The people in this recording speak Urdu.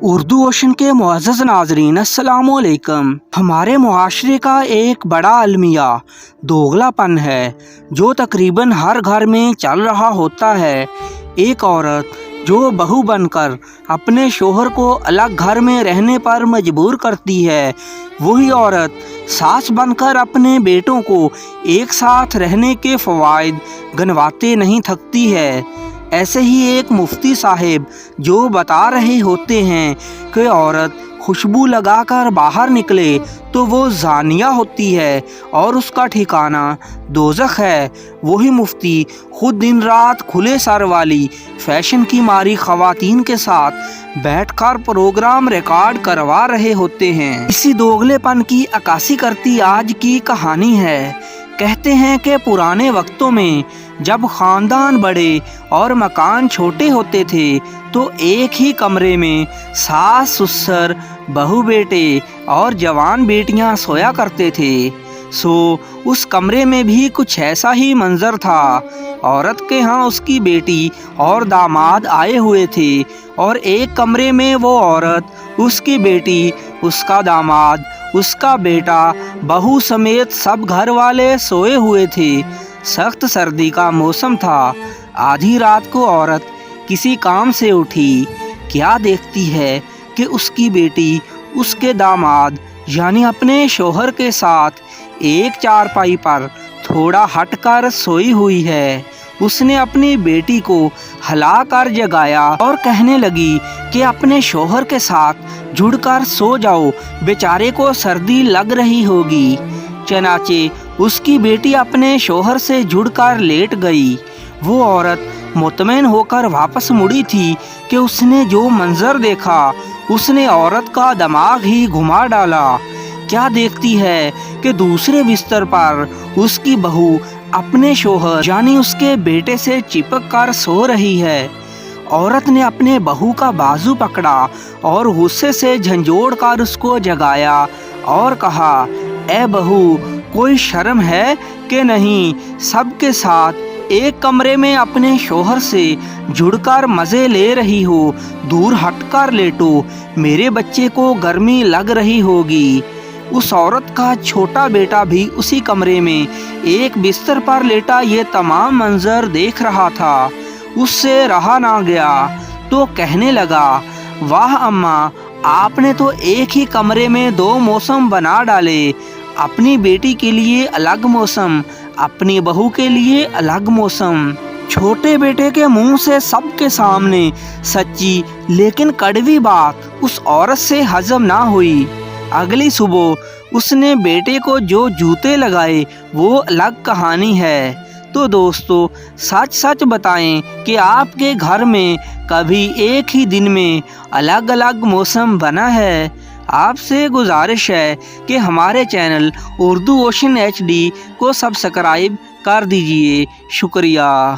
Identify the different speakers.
Speaker 1: اردو اوشن کے معزز ناظرین السلام علیکم۔ ہمارے معاشرے کا ایک بڑا المیہ دوغلا پن ہے جو تقریباً ہر گھر میں چل رہا ہوتا ہے۔ ایک عورت جو بہو بن کر اپنے شوہر کو الگ گھر میں رہنے پر مجبور کرتی ہے، وہی عورت ساس بن کر اپنے بیٹوں کو ایک ساتھ رہنے کے فوائد گنواتے نہیں تھکتی ہے۔ ایسے ہی ایک مفتی صاحب جو بتا رہے ہوتے ہیں کہ عورت خوشبو لگا کر باہر نکلے تو وہ زانیہ ہوتی ہے اور اس کا ٹھکانہ دوزخ ہے، وہی مفتی خود دن رات کھلے سر والی فیشن کی ماری خواتین کے ساتھ بیٹھ کر پروگرام ریکارڈ کروا رہے ہوتے ہیں۔ اسی دوغلے پن کی عکاسی کرتی آج کی کہانی ہے۔ کہتے ہیں کہ پرانے وقتوں میں جب خاندان بڑے اور مکان چھوٹے ہوتے تھے تو ایک ہی کمرے میں ساس سسر، بہو بیٹے اور جوان بیٹیاں سویا کرتے تھے۔ اس کمرے میں بھی کچھ ایسا ہی منظر تھا۔ عورت کے ہاں اس کی بیٹی اور داماد آئے ہوئے تھے اور ایک کمرے میں وہ عورت، اس کی بیٹی، اس کا داماد، اس کا بیٹا، بہو سمیت سب گھر والے سوئے ہوئے تھے۔ سخت سردی کا موسم تھا۔ آدھی رات کو عورت کسی کام سے اٹھی، کیا دیکھتی ہے کہ اس کی بیٹی اس کے داماد یعنی اپنے شوہر کے ساتھ ایک چارپائی پر تھوڑا ہٹ کر سوئی ہوئی ہے۔ اس نے اپنی بیٹی کو ہلا کر جگایا اور کہنے لگی کہ اپنے شوہر کے ساتھ جڑ کر سو جاؤ، بیچارے کو سردی لگ رہی ہوگی۔ چنانچہ اس کی بیٹی اپنے شوہر سے جڑ کر لیٹ گئی۔ وہ عورت مطمئن ہو کر واپس مڑی تھی کہ اس نے جو منظر دیکھا اس نے عورت کا دماغ ہی گھما ڈالا۔ کیا دیکھتی ہے کہ دوسرے بستر پر اس کی بہو اپنے شوہر یعنی اس کے بیٹے سے چپک کر سو رہی ہے۔ عورت نے اپنے بہو کا بازو پکڑا اور غصے سے جھنجھوڑ کر اس کو جگایا اور کہا، اے بہو، کوئی شرم ہے کہ نہیں؟ سب کے ساتھ ایک کمرے میں اپنے شوہر سے جڑ کر مزے لے رہی ہو، دور ہٹ کر لیٹو، میرے بچے کو گرمی لگ رہی ہوگی۔ اس عورت کا چھوٹا بیٹا بھی اسی کمرے میں ایک بستر پر لیٹا یہ تمام منظر دیکھ رہا تھا۔ اس سے رہا نہ گیا تو کہنے لگا، واہ اماں، آپ نے تو ایک ہی کمرے میں دو موسم بنا ڈالے، اپنی بیٹی کے لیے الگ موسم، اپنی بہو کے لیے الگ موسم۔ چھوٹے بیٹے کے منہ سے سب کے سامنے سچی لیکن کڑوی بات اس عورت سے ہضم نہ ہوئی۔ اگلی صبح اس نے بیٹے کو جو جوتے لگائے وہ الگ کہانی ہے۔ تو دوستو، سچ سچ بتائیں کہ آپ کے گھر میں کبھی ایک ہی دن میں الگ الگ موسم بنا ہے؟ آپ سے گزارش ہے کہ ہمارے چینل اردو اوشن HD کو سبسکرائب کر دیجئے۔ شکریہ۔